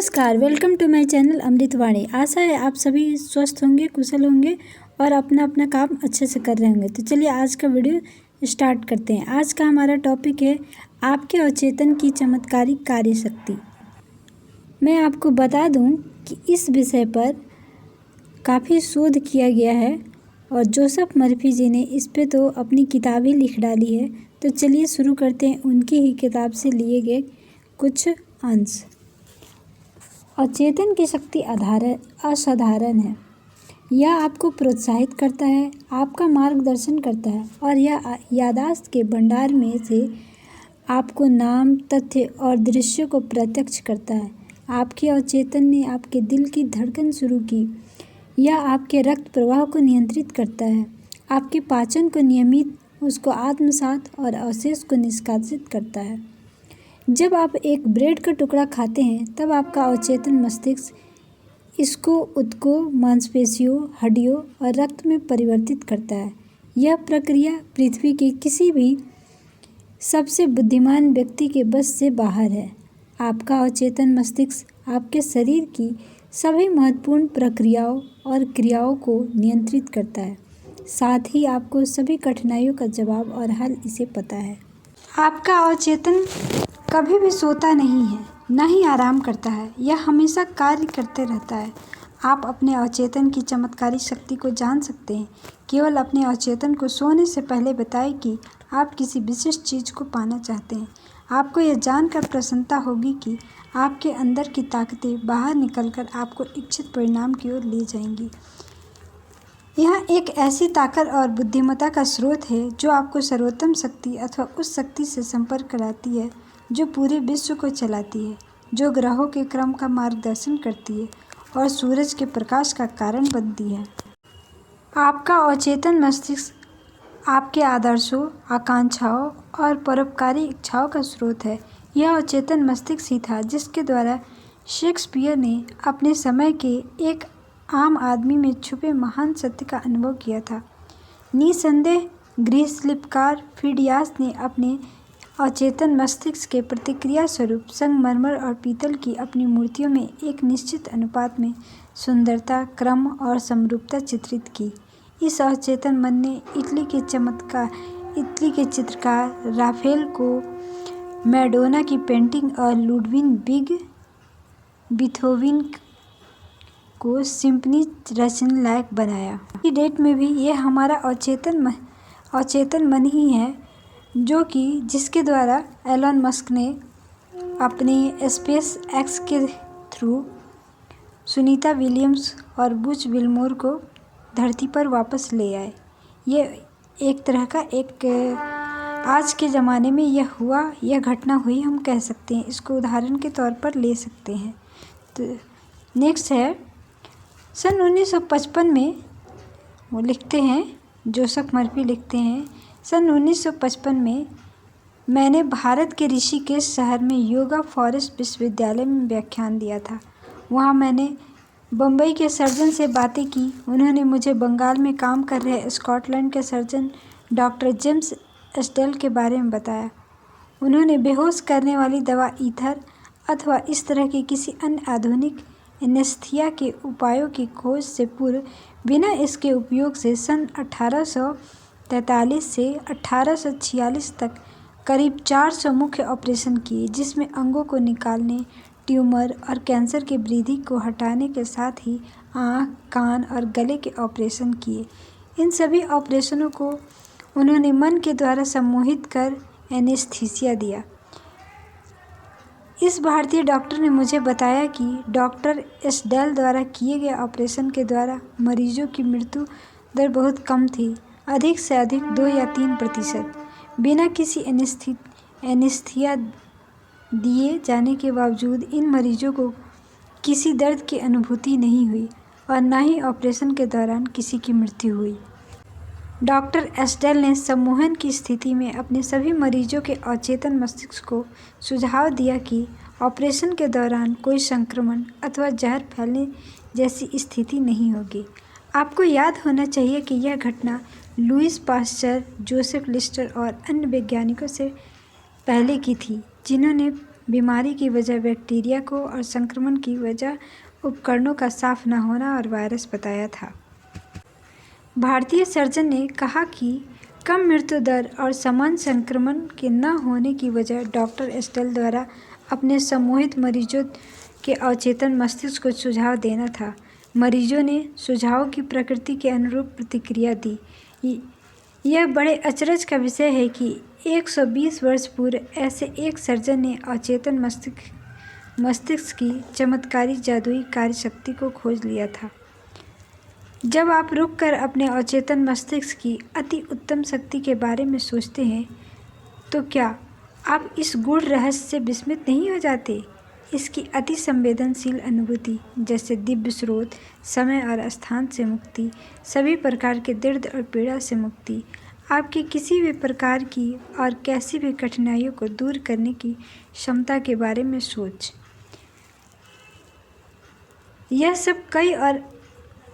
नमस्कार, welcome to my channel अमृतवाणी। आशा है आप सभी स्वस्थ होंगे, कुशल होंगे और अपना अपना काम अच्छे से कर रहे होंगे। तो चलिए आज का वीडियो स्टार्ट करते हैं। आज का हमारा टॉपिक है आपके अवचेतन की चमत्कारिक कार्य शक्ति। मैं आपको बता दूं कि इस विषय पर काफ़ी शोध किया गया है और जोसेफ मर्फी जी ने इस पे तो अपनी किताब ही लिख डाली है। तो चलिए शुरू करते हैं उनकी ही किताब से लिए गए कुछ अंश। अवचेतन की शक्ति असाधारण है। यह आपको प्रोत्साहित करता है, आपका मार्गदर्शन करता है और यह याददाश्त के भंडार में से आपको नाम, तथ्य और दृश्यों को प्रत्यक्ष करता है। आपके अवचेतन ने आपके दिल की धड़कन शुरू की। यह आपके रक्त प्रवाह को नियंत्रित करता है, आपके पाचन को नियमित, उसको आत्मसात और अवशेष को निष्कासित करता है। जब आप एक ब्रेड का टुकड़ा खाते हैं तब आपका अवचेतन मस्तिष्क इसको ऊतकों, मांसपेशियों, हड्डियों और रक्त में परिवर्तित करता है। यह प्रक्रिया पृथ्वी के किसी भी सबसे बुद्धिमान व्यक्ति के बस से बाहर है। आपका अवचेतन मस्तिष्क आपके शरीर की सभी महत्वपूर्ण प्रक्रियाओं और क्रियाओं को नियंत्रित करता है। साथ ही आपको सभी कठिनाइयों का जवाब और हल इसे पता है। आपका अवचेतन कभी भी सोता नहीं है, न ही आराम करता है। यह हमेशा कार्य करते रहता है। आप अपने अवचेतन की चमत्कारी शक्ति को जान सकते हैं केवल अपने अवचेतन को सोने से पहले बताएं कि आप किसी विशिष्ट चीज़ को पाना चाहते हैं। आपको यह जानकर प्रसन्नता होगी कि आपके अंदर की ताकतें बाहर निकलकर आपको इच्छित परिणाम की ओर ले जाएंगी। यह एक ऐसी ताकत और बुद्धिमत्ता का स्रोत है जो आपको सर्वोत्तम शक्ति अथवा उस शक्ति से संपर्क कराती है जो पूरे विश्व को चलाती है, जो ग्रहों के क्रम का मार्गदर्शन करती है और सूरज के प्रकाश का कारण बनती है। आपका अवचेतन मस्तिष्क आपके आदर्शों, आकांक्षाओं और परोपकारी इच्छाओं का स्रोत है। यह अवचेतन मस्तिष्क ही था जिसके द्वारा शेक्सपियर ने अपने समय के एक आम आदमी में छुपे महान सत्य का अनुभव किया था। निसंदेह गृह शिल्पकार फिडियास ने अपने अवचेतन मस्तिष्क के प्रतिक्रिया स्वरूप संगमरमर और पीतल की अपनी मूर्तियों में एक निश्चित अनुपात में सुंदरता, क्रम और समरूपता चित्रित की। इस अवचेतन मन ने इटली के चित्रकार राफेल को मैडोना की पेंटिंग और लुडविग बीथोवन को सिम्फनी रचने लायक बनाया। की डेट में भी यह हमारा अवचेतन मन ही है जिसके द्वारा एलन मस्क ने अपने स्पेस एक्स के थ्रू सुनीता विलियम्स और बुच विल्मोर को धरती पर वापस ले आए। ये एक तरह का आज के ज़माने में यह घटना हुई हम कह सकते हैं, इसको उदाहरण के तौर पर ले सकते हैं। तो नेक्स्ट है सन 1955 में वो लिखते हैं, जोसेफ मर्फी लिखते हैं, सन 1955 में मैंने भारत के ऋषिकेश शहर में योगा फॉरेस्ट विश्वविद्यालय में व्याख्यान दिया था। वहाँ मैंने बम्बई के सर्जन से बातें की। उन्होंने मुझे बंगाल में काम कर रहे स्कॉटलैंड के सर्जन डॉक्टर जेम्स एस्टेल के बारे में बताया। उन्होंने बेहोश करने वाली दवा ईथर अथवा इस तरह के किसी अन्य आधुनिक एनेस्थीसिया के उपायों की खोज से पूर्व बिना इसके उपयोग से सन 1843 से 1846 तक करीब 400 मुख्य ऑपरेशन किए, जिसमें अंगों को निकालने, ट्यूमर और कैंसर की वृद्धि को हटाने के साथ ही आँख, कान और गले के ऑपरेशन किए। इन सभी ऑपरेशनों को उन्होंने मन के द्वारा सम्मोहित कर एनेस्थीसिया दिया। इस भारतीय डॉक्टर ने मुझे बताया कि डॉक्टर एस्डेल द्वारा किए गए ऑपरेशन के द्वारा मरीजों की मृत्यु दर बहुत कम थी, अधिक से अधिक 2 या 3%। बिना किसी एनेस्थीसिया दिए जाने के बावजूद इन मरीजों को किसी दर्द की अनुभूति नहीं हुई और न ही ऑपरेशन के दौरान किसी की मृत्यु हुई। डॉक्टर एस्डेल ने सम्मोहन की स्थिति में अपने सभी मरीजों के अवचेतन मस्तिष्क को सुझाव दिया कि ऑपरेशन के दौरान कोई संक्रमण अथवा जहर फैलने जैसी स्थिति नहीं होगी। आपको याद होना चाहिए कि यह घटना लुईस पास्चर, जोसेफ लिस्टर और अन्य वैज्ञानिकों से पहले की थी, जिन्होंने बीमारी की वजह बैक्टीरिया को और संक्रमण की वजह उपकरणों का साफ न होना और वायरस बताया था। भारतीय सर्जन ने कहा कि कम मृत्यु दर और समान संक्रमण के न होने की वजह डॉक्टर एस्टेल द्वारा अपने सम्मोहित मरीजों के अचेतन मस्तिष्क को सुझाव देना था। मरीजों ने सुझाव की प्रकृति के अनुरूप प्रतिक्रिया दी। यह बड़े अचरज का विषय है कि 120 वर्ष पूर्व ऐसे एक सर्जन ने अचेतन मस्तिष्क की चमत्कारी जादुई कार्यशक्ति को खोज लिया था। जब आप रुककर अपने अचेतन मस्तिष्क की अति उत्तम शक्ति के बारे में सोचते हैं तो क्या आप इस गूढ़ रहस्य से विस्मित नहीं हो जाते? इसकी अति संवेदनशील अनुभूति जैसे दिव्य स्रोत, समय और स्थान से मुक्ति, सभी प्रकार के दर्द और पीड़ा से मुक्ति, आपकी किसी भी प्रकार की और कैसी भी कठिनाइयों को दूर करने की क्षमता के बारे में सोच। यह सब कई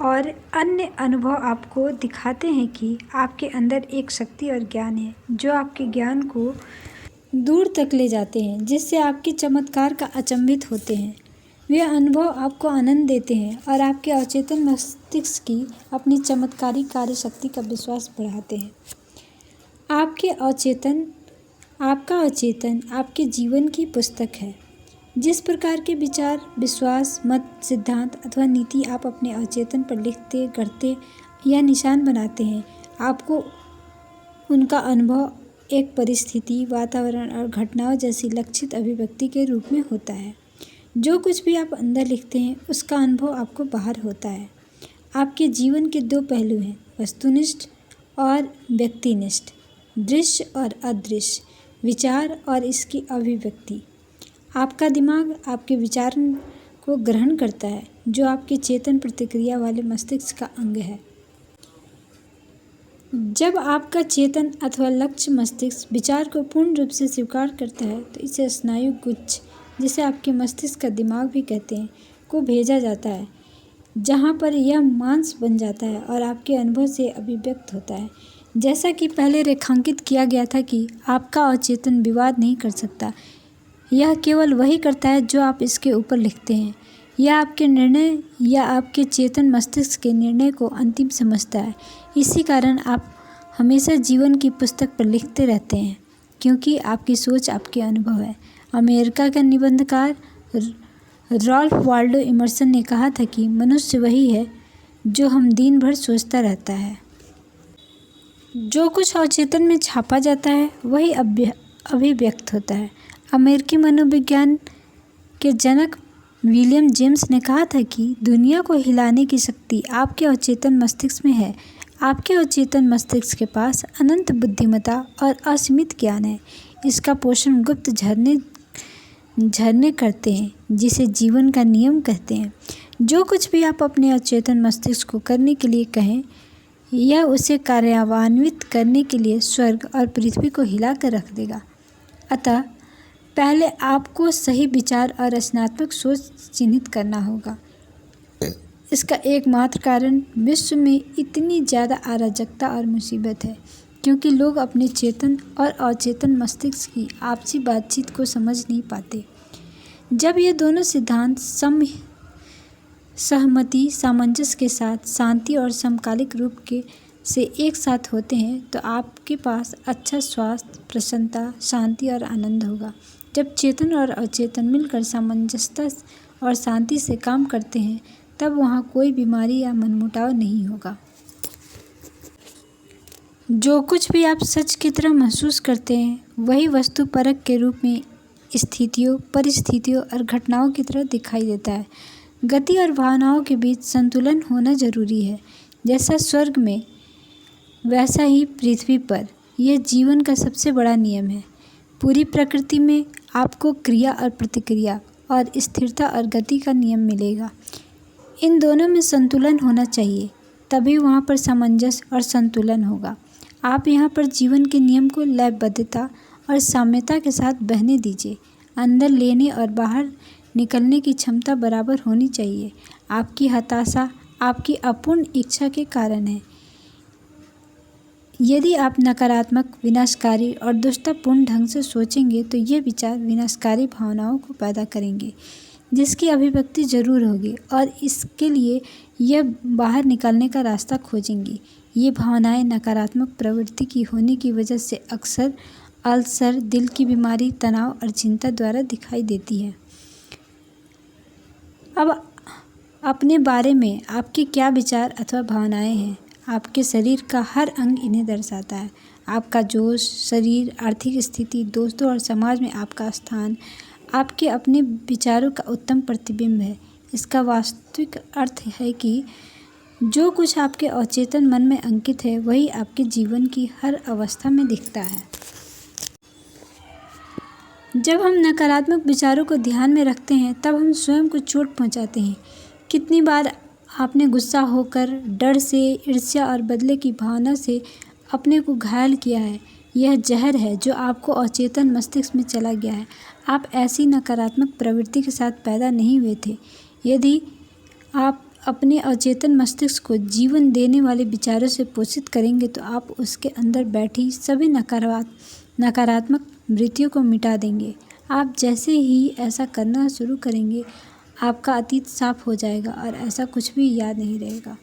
और अन्य अनुभव आपको दिखाते हैं कि आपके अंदर एक शक्ति और ज्ञान है जो आपके ज्ञान को दूर तक ले जाते हैं, जिससे आपके चमत्कार का अचंभित होते हैं। वे अनुभव आपको आनंद देते हैं और आपके अचेतन मस्तिष्क की अपनी चमत्कारी कार्यशक्ति का विश्वास बढ़ाते हैं। आपका अचेतन आपके जीवन की पुस्तक है। जिस प्रकार के विचार, विश्वास, मत, सिद्धांत अथवा नीति आप अपने अचेतन पर लिखते, गढ़ते या निशान बनाते हैं, आपको उनका अनुभव एक परिस्थिति, वातावरण और घटनाओं जैसी लक्षित अभिव्यक्ति के रूप में होता है। जो कुछ भी आप अंदर लिखते हैं उसका अनुभव आपको बाहर होता है। आपके जीवन के दो पहलू हैं, वस्तुनिष्ठ और व्यक्तिनिष्ठ, दृश्य और अदृश्य, विचार और इसकी अभिव्यक्ति। आपका दिमाग आपके विचार को ग्रहण करता है जो आपके चेतन प्रतिक्रिया वाले मस्तिष्क का अंग है। जब आपका चेतन अथवा लक्ष्य मस्तिष्क विचार को पूर्ण रूप से स्वीकार करता है तो इसे स्नायु गुच्छ, जिसे आपके मस्तिष्क का दिमाग भी कहते हैं, को भेजा जाता है, जहां पर यह मांस बन जाता है और आपके अनुभव से अभिव्यक्त होता है। जैसा कि पहले रेखांकित किया गया था कि आपका अचेतन विवाद नहीं कर सकता, यह केवल वही करता है जो आप इसके ऊपर लिखते हैं। यह आपके निर्णय या आपके चेतन मस्तिष्क के निर्णय को अंतिम समझता है। इसी कारण आप हमेशा जीवन की पुस्तक पर लिखते रहते हैं, क्योंकि आपकी सोच आपके अनुभव है। अमेरिका का निबंधकार रॉल्फ वाल्डो इमर्सन ने कहा था कि मनुष्य वही है जो हम दिन भर सोचता रहता है। जो कुछ अचेतन में छापा जाता है वही अभिव्यक्त होता है। अमेरिकी मनोविज्ञान के जनक विलियम जेम्स ने कहा था कि दुनिया को हिलाने की शक्ति आपके अचेतन मस्तिष्क में है। आपके अचेतन मस्तिष्क के पास अनंत बुद्धिमत्ता और असीमित ज्ञान है। इसका पोषण गुप्त झरने करते हैं, जिसे जीवन का नियम कहते हैं। जो कुछ भी आप अपने अचेतन मस्तिष्क को करने के लिए कहें, यह उसे कार्यान्वित करने के लिए स्वर्ग और पृथ्वी को हिला कर रख देगा। अतः पहले आपको सही विचार और रचनात्मक सोच चिन्हित करना होगा। इसका एकमात्र कारण विश्व में इतनी ज़्यादा अराजकता और मुसीबत है, क्योंकि लोग अपने चेतन और अचेतन मस्तिष्क की आपसी बातचीत को समझ नहीं पाते। जब ये दोनों सिद्धांत सहमति, सामंजस्य के साथ शांति और समकालिक रूप से एक साथ होते हैं तो आपके पास अच्छा स्वास्थ्य, प्रसन्नता, शांति और आनंद होगा। जब चेतन और अचेतन मिलकर सामंजस्य और शांति से काम करते हैं तब वहाँ कोई बीमारी या मनमुटाव नहीं होगा। जो कुछ भी आप सच की तरह महसूस करते हैं वही वस्तु परक के रूप में स्थितियों, परिस्थितियों और घटनाओं की तरह दिखाई देता है। गति और भावनाओं के बीच संतुलन होना जरूरी है। जैसा स्वर्ग में वैसा ही पृथ्वी पर, यह जीवन का सबसे बड़ा नियम है। पूरी प्रकृति में आपको क्रिया और प्रतिक्रिया और स्थिरता और गति का नियम मिलेगा। इन दोनों में संतुलन होना चाहिए, तभी वहाँ पर सामंजस्य और संतुलन होगा। आप यहाँ पर जीवन के नियम को लयबद्धता और साम्यता के साथ बहने दीजिए। अंदर लेने और बाहर निकलने की क्षमता बराबर होनी चाहिए। आपकी हताशा आपकी अपूर्ण इच्छा के कारण है। यदि आप नकारात्मक, विनाशकारी और दुष्टपूर्ण ढंग से सोचेंगे तो ये विचार विनाशकारी भावनाओं को पैदा करेंगे, जिसकी अभिव्यक्ति जरूर होगी और इसके लिए यह बाहर निकलने का रास्ता खोजेंगी। ये भावनाएं नकारात्मक प्रवृत्ति की होने की वजह से अक्सर अल्सर, दिल की बीमारी, तनाव और चिंता द्वारा दिखाई देती है। अब अपने बारे में आपके क्या विचार अथवा भावनाएं हैं? आपके शरीर का हर अंग इन्हें दर्शाता है। आपका जोश, शरीर, आर्थिक स्थिति, दोस्तों और समाज में आपका स्थान आपके अपने विचारों का उत्तम प्रतिबिंब है। इसका वास्तविक अर्थ है कि जो कुछ आपके अचेतन मन में अंकित है वही आपके जीवन की हर अवस्था में दिखता है। जब हम नकारात्मक विचारों को ध्यान में रखते हैं तब हम स्वयं को चोट पहुंचाते हैं। कितनी बार आपने गुस्सा होकर, डर से, ईर्ष्या और बदले की भावना से अपने को घायल किया है? यह जहर है जो आपको अचेतन मस्तिष्क में चला गया है। आप ऐसी नकारात्मक प्रवृत्ति के साथ पैदा नहीं हुए थे। यदि आप अपने अचेतन मस्तिष्क को जीवन देने वाले विचारों से पोषित करेंगे तो आप उसके अंदर बैठी सभी नकारात्मक वृत्तियों को मिटा देंगे। आप जैसे ही ऐसा करना शुरू करेंगे आपका अतीत साफ हो जाएगा और ऐसा कुछ भी याद नहीं रहेगा।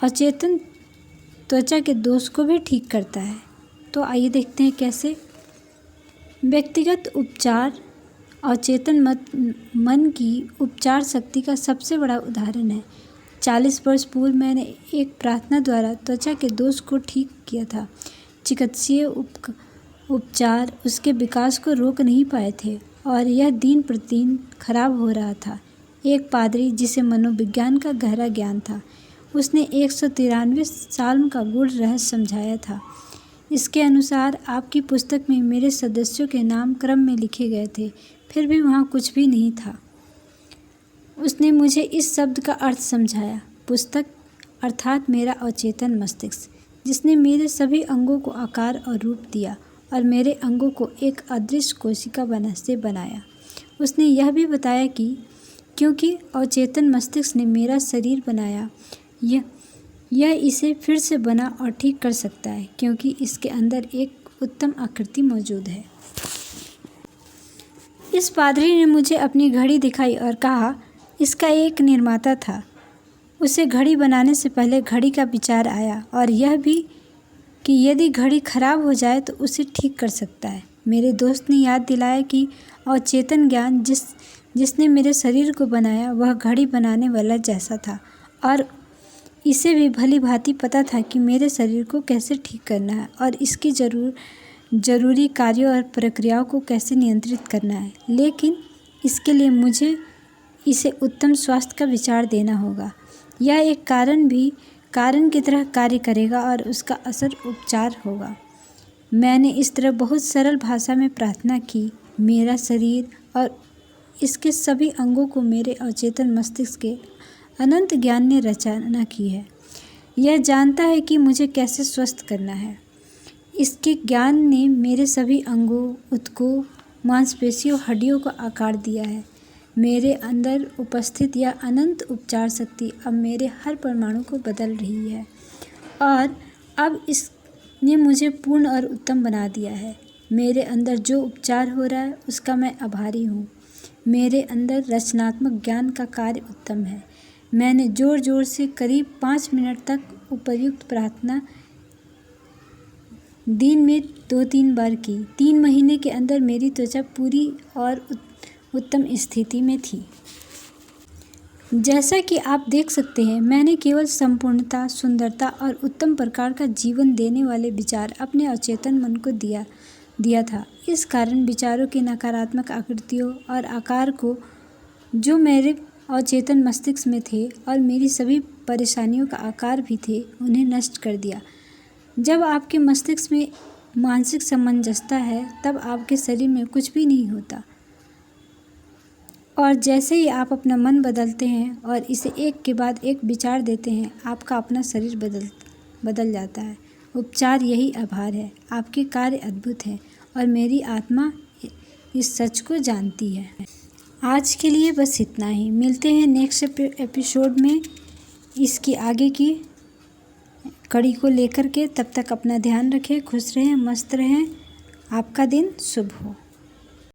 अचेतन त्वचा के दोष को भी ठीक करता है। तो आइए देखते हैं कैसे। व्यक्तिगत उपचार अचेतन मन की उपचार शक्ति का सबसे बड़ा उदाहरण है। 40 वर्ष पूर्व मैंने एक प्रार्थना द्वारा त्वचा के दोष को ठीक किया था। चिकित्सीय उपचार उसके विकास को रोक नहीं पाए थे और यह दिन प्रतिदिन खराब हो रहा था। एक पादरी जिसे मनोविज्ञान का गहरा ज्ञान था, उसने 193 साल का गूढ़ रहस्य समझाया था। इसके अनुसार आपकी पुस्तक में मेरे सदस्यों के नाम क्रम में लिखे गए थे, फिर भी वहाँ कुछ भी नहीं था। उसने मुझे इस शब्द का अर्थ समझाया। पुस्तक अर्थात मेरा अचेतन मस्तिष्क, जिसने मेरे सभी अंगों को आकार और रूप दिया और मेरे अंगों को एक अदृश्य कोशिका से बनाया। उसने यह भी बताया कि क्योंकि अचेतन मस्तिष्क ने मेरा शरीर बनाया, यह इसे फिर से बना और ठीक कर सकता है, क्योंकि इसके अंदर एक उत्तम आकृति मौजूद है। इस पादरी ने मुझे अपनी घड़ी दिखाई और कहा, इसका एक निर्माता था। उसे घड़ी बनाने से पहले घड़ी का विचार आया और यह भी कि यदि घड़ी खराब हो जाए तो उसे ठीक कर सकता है। मेरे दोस्त ने याद दिलाया कि अचेतन ज्ञान जिसने मेरे शरीर को बनाया वह घड़ी बनाने वाला जैसा था और इसे भी भली भांति पता था कि मेरे शरीर को कैसे ठीक करना है और इसकी जरूरी कार्यों और प्रक्रियाओं को कैसे नियंत्रित करना है। लेकिन इसके लिए मुझे इसे उत्तम स्वास्थ्य का विचार देना होगा। यह एक कारण की तरह कार्य करेगा और उसका असर उपचार होगा। मैंने इस तरह बहुत सरल भाषा में प्रार्थना की। मेरा शरीर और इसके सभी अंगों को मेरे अचेतन मस्तिष्क के अनंत ज्ञान ने रचना की है। यह जानता है कि मुझे कैसे स्वस्थ करना है। इसके ज्ञान ने मेरे सभी अंगों, ऊतकों, मांसपेशियों, हड्डियों को आकार दिया है। मेरे अंदर उपस्थित यह अनंत उपचार शक्ति अब मेरे हर परमाणु को बदल रही है और अब इसने मुझे पूर्ण और उत्तम बना दिया है। मेरे अंदर जो उपचार हो रहा है उसका मैं आभारी हूँ। मेरे अंदर रचनात्मक ज्ञान का कार्य उत्तम है। मैंने जोर जोर से करीब 5 मिनट तक उपयुक्त प्रार्थना दिन में 2-3 बार की। 3 महीने के अंदर मेरी त्वचा पूरी और उत्तम स्थिति में थी। जैसा कि आप देख सकते हैं, मैंने केवल संपूर्णता, सुंदरता और उत्तम प्रकार का जीवन देने वाले विचार अपने अचेतन मन को दिया था। इस कारण विचारों की नकारात्मक आकृतियों और आकार को जो मेरे अचेतन मस्तिष्क में थे और मेरी सभी परेशानियों का आकार भी थे, उन्हें नष्ट कर दिया। जब आपके मस्तिष्क में मानसिक सामंजस्य है तब आपके शरीर में कुछ भी नहीं होता। और जैसे ही आप अपना मन बदलते हैं और इसे एक के बाद एक विचार देते हैं, आपका अपना शरीर बदल जाता है। उपचार यही आभार है। आपके कार्य अद्भुत हैं और मेरी आत्मा इस सच को जानती है। आज के लिए बस इतना ही। मिलते हैं नेक्स्ट एपिसोड में इसकी आगे की कड़ी को लेकर के। तब तक अपना ध्यान रखें, खुश रहें, मस्त रहें। आपका दिन शुभ हो।